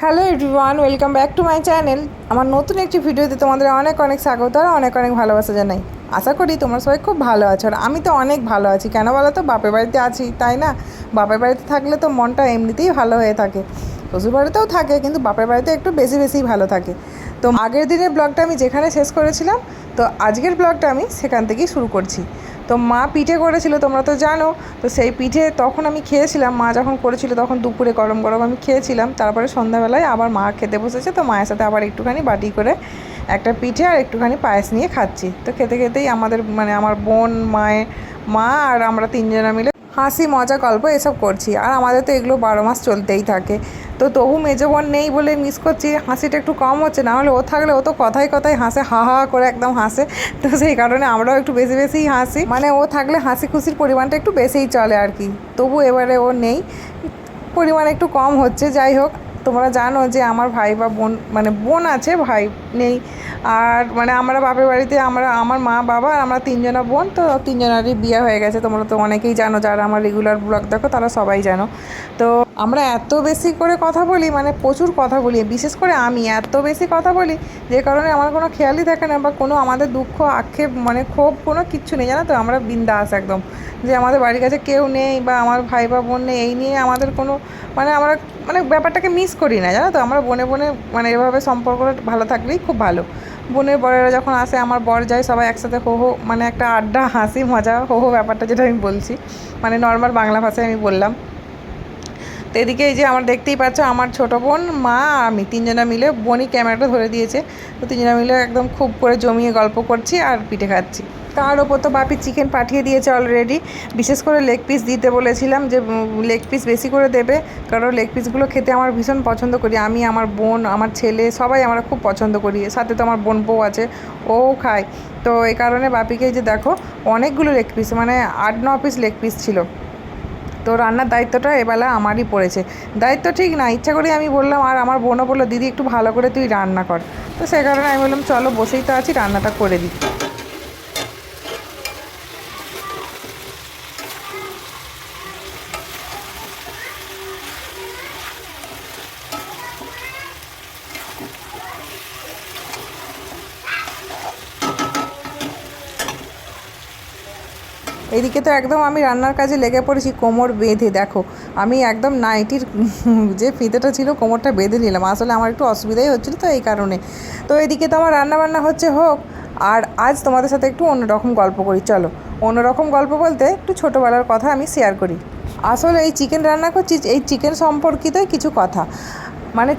Hello everyone, welcome back to my channel. আমার নতুন একটি ভিডিওতে তোমাদের অনেক অনেক স্বাগত আর অনেক অনেক ভালোবাসা জানাই। আশা করি তোমরা সবাই খুব ভালো আছো, আর আমি তো অনেক ভালো আছি। কেন বলো তো, বাপের বাড়িতে আছি তাই না। বাপের বাড়িতে থাকলে তো মনটা এমনিতেই ভালো হয়ে থাকে, শ্বশুর বাড়িতেও থাকে কিন্তু বাপের বাড়িতে একটু বেশি বেশিই ভালো থাকে। তো আগের দিনের ব্লগটা আমি যেখানে শেষ করেছিলাম, তো আজকের ব্লগটা আমি সেখান থেকেই শুরু করছি। তো মা পিঠে করেছিল, তোমরা তো জানো। তো সেই পিঠে তখন আমি খেয়েছিলাম, মা যখন করেছিল তখন দুপুরে গরম গরম আমি খেয়েছিলাম। তারপরে সন্ধ্যাবেলায় আবার মা খেতে বসেছে, তো মায়ের সাথে আবার একটুখানি বাটি করে একটা পিঠে আর একটুখানি পায়েস নিয়ে খাচ্ছি। তো খেতে খেতেই আমাদের আমার বোন, মা আর আমরা তিনজনা মিলে হাসি মজা গল্প এসব করছি। আর আমাদের তো এগুলো 12 মাস চলতেই থাকে। তো তবু মেজো বোন নেই বলে মিস করছি, হাসিটা একটু কম হচ্ছে। না হলে ও থাকলে ও তো কথায় কথায় হাসে, হা হা করে একদম হাসে। তো সেই কারণে আমরাও একটু বেশি বেশিই হাসি, ও থাকলে হাসি খুশির পরিমাণটা একটু বেশিই চলে আর কি। তবু এবারে ও নেই, পরিমাণ একটু কম হচ্ছে। যাই হোক, তোমরা জানো যে আমার ভাই বা বোন বোন আছে, ভাই নেই। আর আমরা বাপের বাড়িতে আমার মা বাবা আর আমরা তিনজনা বোন, তো তিনজনারই বিয়ে হয়ে গেছে। তোমরা তো অনেকেই জানো, যারা আমার রেগুলার ব্লগ দেখো তারা সবাই জানো। তো আমরা এত বেশি করে কথা বলি, প্রচুর কথা বলি। বিশেষ করে আমি এত বেশি কথা বলি যে কারণে আমার কোনো খেয়ালই থাকে না, বা কোনো আমাদের দুঃখ আক্ষেপ ক্ষোভ কোনো কিচ্ছু নেই, জানো তো। আমরা বিন্দাস একদম, যে আমাদের বাড়ির কাছে কেউ নেই বা আমার ভাই বা বোন নেই, এই নিয়ে আমাদের কোনো আমরা ব্যাপারটাকে মিস করি না, জানো তো। আমরা বনে বনে এভাবে সম্পর্কটা ভালো থাকলেই খুব ভালো। বোনের বরেরা যখন আসে, আমার বর যায়, সবাই একসাথে হো হো একটা আড্ডা, হাসি মজা, হো হো ব্যাপারটা যেটা আমি বলছি, নর্মাল বাংলা ভাষায় আমি বললাম। তো এদিকে এই যে আমার দেখতেই পাচ্ছ, আমার ছোটো বোন, মা, আমি তিনজনা মিলে, বোনই ক্যামেরাটা ধরে দিয়েছে। তো তিনজনা মিলে একদম খুব করে জমিয়ে গল্প করছি আর পিঠে খাচ্ছি। তার ওপর তো বাপি চিকেন পাঠিয়ে দিয়েছে অলরেডি। বিশেষ করে লেগ পিস দিতে বলেছিলাম, যে লেগ পিস বেশি করে দেবে, কারণ লেগ পিসগুলো খেতে আমার ভীষণ পছন্দ করি। আমি, আমার বোন, আমার ছেলে সবাই আমরা খুব পছন্দ করি। সাথে তো আমার বোন বউ আছে, ও খায়। তো এই কারণে বাপিকে যে দেখো, অনেকগুলো leg piece 8-9 piece leg piece ছিল। তো রান্নার দায়িত্বটা এবেলা আমারই পড়েছে। দায়িত্ব ঠিক না, ইচ্ছা করে আমি বললাম, আর আমার বোনও বললো, দিদি একটু ভালো করে তুই রান্না কর। তো সেই কারণে আমি বললাম, চলো বসেই তো আছি, রান্নাটা করে দিই। এদিকে তো একদম আমি রান্নার কাজে লেগে পড়েছি, কোমর বেঁধে। দেখো, আমি একদম নাইটির যে ফিতেটা ছিল কোমরটা বেঁধে নিলাম, আসলে আমার একটু অসুবিধাই হচ্ছিলো, তো এই কারণে। তো এদিকে তো আমার রান্নাবান্না হচ্ছে হোক, আর আজ তোমাদের সাথে একটু অন্যরকম গল্প করি। চলো, অন্যরকম গল্প বলতে একটু ছোটোবেলার কথা আমি শেয়ার করি। আসলে এই চিকেন রান্না করছি, এই চিকেন সম্পর্কিতই কিছু কথা,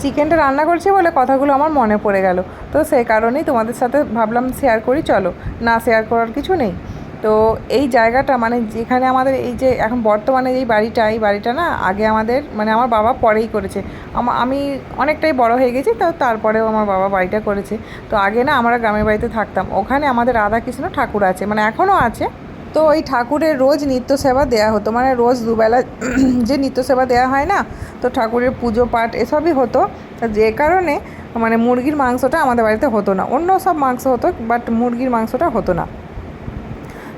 চিকেনটা রান্না করছি বলে কথাগুলো আমার মনে পড়ে গেল। তো সেই কারণেই তোমাদের সাথে ভাবলাম শেয়ার করি। চলো, না শেয়ার করার কিছু নেই। তো এই জায়গাটা যেখানে আমাদের এই যে এখন বর্তমানে এই বাড়িটা না, আগে আমাদের আমার বাবা পরেই করেছে। আমি অনেকটাই বড় হয়ে গেছি, তো তারপরেও আমার বাবা বাড়িটা করেছে। তো আগে না আমরা গ্রামের বাড়িতে থাকতাম, ওখানে আমাদের রাধাকৃষ্ণ ঠাকুর আছে, এখনও আছে। তো ওই ঠাকুরের রোজ নিত্য সেবা দেওয়া হতো, রোজ দুবেলা যে নিত্য সেবা দেওয়া হয় না, তো ঠাকুরের পুজো পাঠ এসবই হতো। যে কারণে মুরগির মাংসটা আমাদের বাড়িতে হতো না, অন্য সব মাংস হতো, বাট মুরগির মাংসটা হতো না।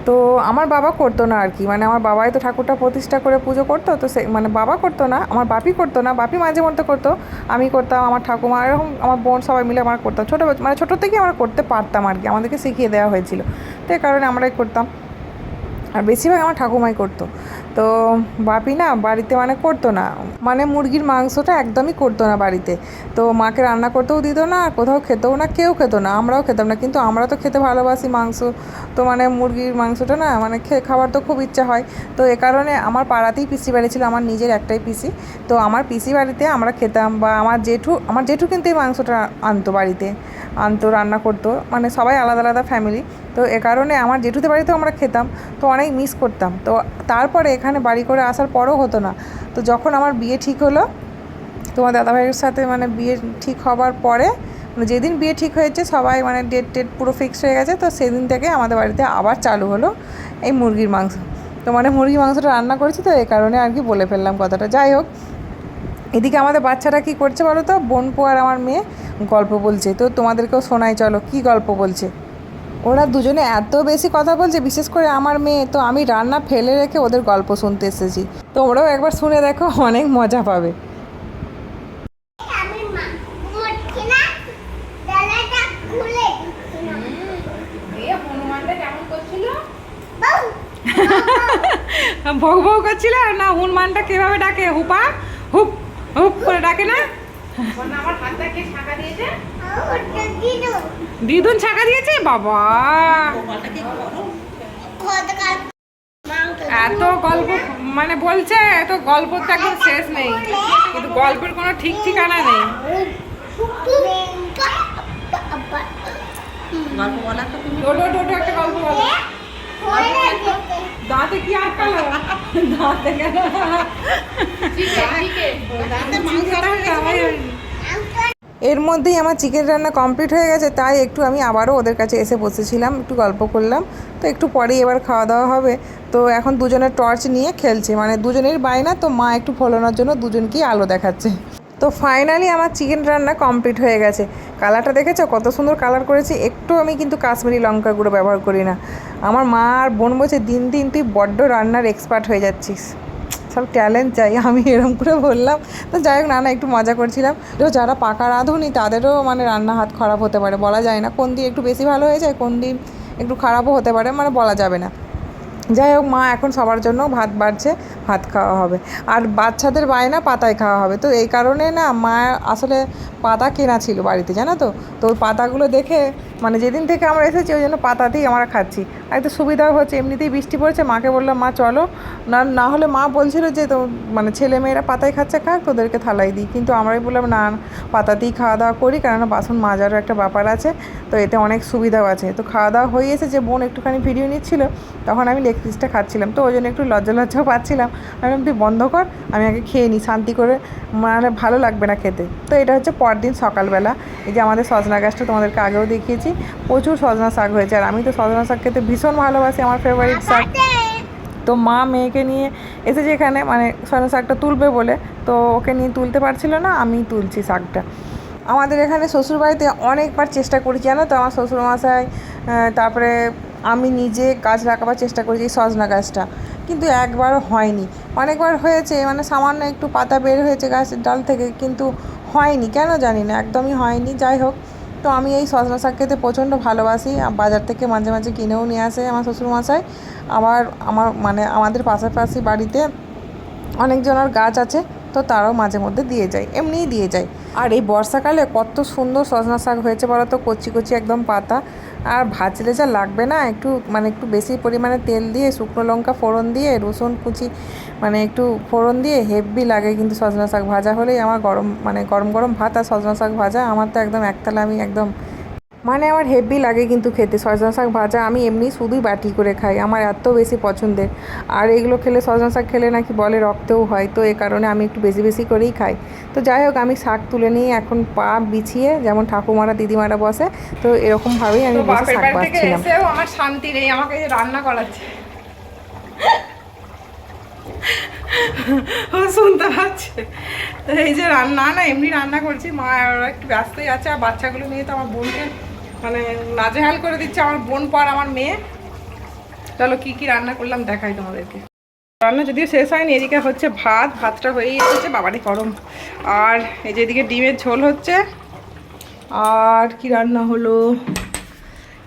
তো আমার বাবা করতো না আর কি, আমার বাবাই তো ঠাকুরটা প্রতিষ্ঠা করে পুজো করতো। তো সে বাবা করতো না, আমার বাপি করতো না, বাপি মাঝে মধ্যে করতো, আমি করতাম, আমার ঠাকুমা এরকম আমার বোন সবাই মিলে আমরা করতাম। ছোটো থেকে আমরা করতে পারতাম আর কি, আমাদেরকে শিখিয়ে দেওয়া হয়েছিল। তো এই কারণে আমরাই করতাম, আর বেশিরভাগ আমার ঠাকুমাই করতো। তো বাপি না বাড়িতে করতো না, মুরগির মাংসটা একদমই করতো না বাড়িতে। তো মাকে রান্না করতেও দিত না, আর কোথাও খেতেও না, কেউ খেত না, আমরাও খেতাম না। কিন্তু আমরা তো খেতে ভালোবাসি মাংস, তো মুরগির মাংসটা না খাবার তো খুব ইচ্ছা হয়। তো এ কারণে আমার পাড়াতেই পিসি বাড়ি ছিল, আমার নিজের একটাই পিসি। তো আমার পিসি বাড়িতে আমরা খেতাম, বা আমার জেঠু কিন্তু এই মাংসটা আনতো, বাড়িতে আনতো, রান্না করতো, সবাই আলাদা আলাদা ফ্যামিলি। তো এ কারণে আমার জেঠুদের বাড়িতেও আমরা খেতাম, তো অনেক মিস করতাম। তো তারপরে এখানে বাড়ি করে আসার পরও হতো না। তো যখন আমার বিয়ে ঠিক হলো, তোমার দাদাভাইয়ের সাথে বিয়ে ঠিক হবার পরে, যেদিন বিয়ে ঠিক হয়েছে সবাই ডেট পুরো ফিক্সড হয়ে গেছে, তো সেদিন থেকে আমাদের বাড়িতে আবার চালু হলো এই মুরগির মাংস। তো মুরগির মাংসটা রান্না করেছি, তো এই কারণে আর কি বলে ফেললাম কথাটা। যাই হোক, এদিকে আমাদের বাচ্চারা কী করছে বলো তো, বোনপো আর আমার মেয়ে গল্প বলছে। তো তোমাদেরকেও শোনাই, চলো কী গল্প বলছে। ওরা দুজনে এত বেশি কথা বলছে, বিশেষ করে আমার মেয়ে। তো আমি রান্না ফেলে রেখে ওদের গল্প শুনতে এসেছি, তো ওরাও একবার শুনে দেখো, অনেক মজা পাবে। ভোগ ভোগ করছিল না? হনুমানটা কিভাবে ডাকে? হুপা হুপ হুপ করে ডাকে না? দিদুন ছাকা দিয়েছে বাবা। এত গল্প মানে বলছে, এত গল্প তো একদম শেষ নেই, কিন্তু গল্পের কোনো ঠিক ঠিকানা নেই। একটা গল্প বলো। দাঁতে কি আটকালো? দাঁতে গেল। এর মধ্যেই আমার চিকেন রান্না কমপ্লিট হয়ে গেছে, তাই একটু আমি আবারও ওদের কাছে এসে বসেছিলাম, একটু গল্প করলাম। তো একটু পরেই এবার খাওয়া দাওয়া হবে। তো এখন দুজনের টর্চ নিয়ে খেলছে, মানে দুজনের বায়না, তো মা একটু ফলানোর জন্য দুজনকেই আলো দেখাচ্ছে। তো ফাইনালি আমার চিকেন রান্না কমপ্লিট হয়ে গেছে। কালারটা দেখেছো কত সুন্দর কালার করেছি? একটু আমি কিন্তু কাশ্মীরি লঙ্কা গুঁড়ো ব্যবহার করি না। আমার মা আর বোন বলছে দিন দিন তুই বড্ড রান্নার এক্সপার্ট হয়ে যাচ্ছিস, সব ট্যালেন্ট চাই। আমি এরকম করে বললাম। তো যাই হোক, না একটু মজা করছিলাম। তো যারা পাকা রাঁধুনি তাদেরও মানে রান্না হাত খারাপ হতে পারে, বলা যায় না কোন দিন একটু বেশি ভালো হয়ে যায়, কোন দিন একটু খারাপও হতে পারে, মানে বলা যাবে না। যাই হোক, মা এখন সবার জন্য ভাত বাড়ছে, ভাত খাওয়া হবে। আর বাচ্চাদের বায়না পাতায় খাওয়া হবে, তো এই কারণে না মা আসলে পাতা কেনা ছিল বাড়িতে, জানো তো। তো ওই পাতাগুলো দেখে মানে যেদিন থেকে আমরা এসেছি ওই জন্য পাতাতেই আমরা খাচ্ছি। আর একটু সুবিধাও হচ্ছে, এমনিতেই বৃষ্টি পড়ছে। মাকে বললাম মা চলো, না হলে মা বলছিল যে তো মানে ছেলেমেয়েরা পাতায় খাচ্ছে, খাক, তোদেরকে থালাই দিই। কিন্তু আমরাই বললাম না, পাতাতেই খাওয়া দাওয়া করি, কেননা বাসন মাজারও একটা ব্যাপার আছে, তো এতে অনেক সুবিধাও আছে। তো খাওয়া দাওয়া হয়ে এসেছে, বোন একটুখানি ভিডিও নিচ্ছিল, তখন আমি লেগ পিসটা খাচ্ছিলাম, তো ওই জন্য একটু লজ্জাও পাচ্ছিলাম। আমি তুই বন্ধ কর, আমি আগে খেয়ে নিই শান্তি করে, মানে ভালো লাগবে না খেতে। তো এটা হচ্ছে পরদিন সকালবেলা। এই যে আমাদের সজনা গাছটা তোমাদেরকে আগেও দেখিয়েছি, প্রচুর সজনা শাক হয়েছে। আর আমি তো সজনা শাক খেতে ভীষণ ভালোবাসি, আমার ফেভারিট শাক। তো মা মেয়েকে নিয়ে এসেছে এখানে, মানে সজনা শাকটা তুলবে বলে, তো ওকে নিয়ে তুলতে পারছিল না, আমি তুলছি শাকটা। আমাদের এখানে শ্বশুরবাড়িতে অনেকবার চেষ্টা করেছি, জানো তো, আমার শ্বশুরমশাই, তারপরে আমি নিজে গাছ লাগাবার চেষ্টা করেছি এই সজনা গাছটা, কিন্তু একবারও হয়নি। অনেকবার হয়েছে, মানে সামান্য একটু পাতা বের হয়েছে গাছের ডাল থেকে, কিন্তু হয়নি, কেন জানি না, একদমই হয়নি। যাই হোক, তো আমি এই সজনা শাক খেতে প্রচণ্ড ভালোবাসি, বাজার থেকে মাঝে মাঝে কিনেও নিয়ে আসে আমার শ্বশুরমশাই। আবার মানে আমাদের পাশাপাশি বাড়িতে অনেকজনের গাছ আছে, তো তারাও মাঝে মধ্যে দিয়ে যায়, এমনিই দিয়ে যায়। আর এই বর্ষাকালে কত সুন্দর সজনা শাক হয়েছে বলো তো, কচি কচি একদম পাতা। আর ভাজলে যা লাগবে না, একটু বেশি পরিমাণে তেল দিয়ে, শুকনো লঙ্কা ফোড়ন দিয়ে, রসুন কুচি মানে একটু ফোড়ন দিয়ে হেভি লাগে কিন্তু সজনা শাক ভাজা হলেই আমার গরম গরম ভাত আর সজনা শাক ভাজা আমার তো একদম একতলা, আমি একদম মানে আমার হেভি লাগে কিন্তু খেতে। সজনা শাক ভাজা আমি এমনি শুধুই বাটি করে খাই, আমার এত বেশি পছন্দের। আর এগুলো খেলে, সজনা শাক খেলে নাকি বলে রক্তও হয়, তো এই কারণে আমি একটু বেশি বেশি করেই খাই। তো যাই হোক, আমি শাক তুলে নিয়ে এখন পা বিছিয়ে, যেমন ঠাকুমারা দিদিমারা বসে, তো এরকমভাবেই আমি বসে শাক বাছছিলাম। আমার শান্তি নেই, আমাকে রান্না করাচ্ছে, ও শুনতে পাচ্ছে। তো এই যে রান্না না, এমনি রান্না করছি, মা একটু ব্যস্তই আছে। আর বাচ্চাগুলো নিয়ে তো আমার বোনকে মানে নাজেহাল করে দিচ্ছে, আমার বোন পর আমার মেয়ে। চলো কি কি রান্না করলাম দেখাই তোমাদেরকে। রান্না যদিও শেষ হয়নি, এদিকে হচ্ছে ভাতটা হয়েই এসেছে, বাবারই গরম। আর এই যে এদিকে ডিমের ঝোল হচ্ছে। আর কি রান্না হলো,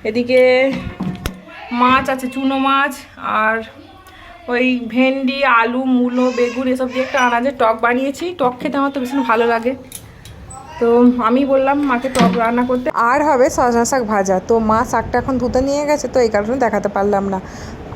এদিকে মাছ আছে, চুনো মাছ, আর ওই ভেন্ডি, আলু, মূলো, বেগুন এসব দিয়ে একটা আনাজের টক বানিয়েছি। টক খেতে আমার তো ভীষণ ভালো লাগে, তো আমি বললাম মাকে টক রান্না করতে। আর হবে সজনা শাক ভাজা। তো মা শাকটা এখন ধুতে নিয়ে গেছে, তো এই কারণে দেখাতে পারলাম না।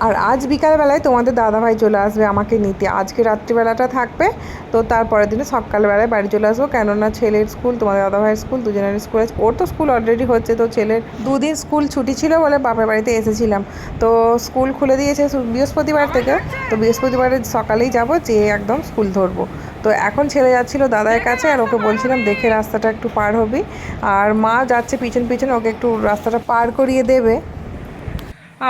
আর আজ বিকালবেলায় তোমাদের দাদাভাই চলে আসবে আমাকে নিতে, আজকে রাত্রিবেলাটা থাকবে, তো তারপরের দিনে সকালবেলায় বাড়ি চলে আসবো, কেননা ছেলের স্কুল, তোমাদের দাদাভাইয়ের স্কুল, দুজনের স্কুল আছে। ওর তো স্কুল অলরেডি হচ্ছে, তো ছেলের দুদিন স্কুল ছুটি ছিল বলে বাপের বাড়িতে এসেছিলাম। তো স্কুল খুলে দিয়েছে বৃহস্পতিবার থেকে, তো বৃহস্পতিবারের সকালেই যাব, যে একদম স্কুল ধরবো। তো এখন ছেলে যাচ্ছিলো দাদার কাছে, আর ওকে বলছিলাম দেখে রাস্তাটা একটু পার হবি, আর মা যাচ্ছে পিছন পিছনে, ওকে একটু রাস্তাটা পার করিয়ে দেবে।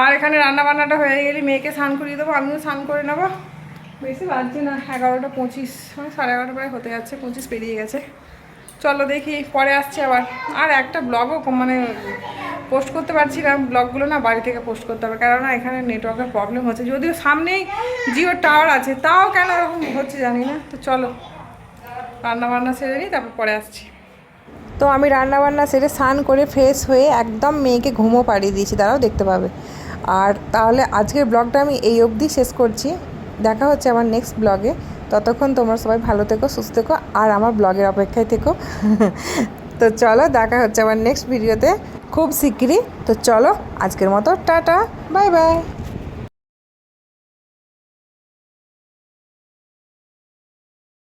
আর এখানে রান্না বান্নাটা হয়ে গেলে মেয়েকে স্নান করিয়ে দেবো, আমিও স্নান করে নেবো। বেশি বাজছে না, 11:25, মানে 11:30 প্রায় হতে যাচ্ছে, 25 পেরিয়ে গেছে। চলো দেখি, পরে আসছে আবার। আর একটা ব্লগও মানে পোস্ট করতে পারছিলাম, ব্লগগুলো না বাড়ি থেকে পোস্ট করতে হবে, কেননা এখানে নেটওয়ার্কের প্রবলেম হচ্ছে। যদিও সামনেই জিও টাওয়ার আছে, তাও কেন এরকম হচ্ছে জানি না। তো চলো রান্নাবান্না সেরে নিই, তারপর পরে আসছি। তো আমি রান্নাবান্না সেরে স্নান করে ফ্রেশ হয়ে একদম মেয়েকে ঘুমও পাড়িয়ে দিয়েছি, তারাও দেখতে পাবে। আর তাহলে আজকের ব্লগটা আমি এই অবধি শেষ করছি। দেখা হচ্ছে আমার নেক্সট ব্লগে। ততক্ষণ তোমরা সবাই ভালো থেকো, সুস্থ থেকো, আর আমার ব্লগের অপেক্ষায় থেকো। তো চলো, দেখা হচ্ছে আমার নেক্সট ভিডিওতে খুব শিগগিরই। তো চলো, আজকের মতো টাটা, বাই বাই।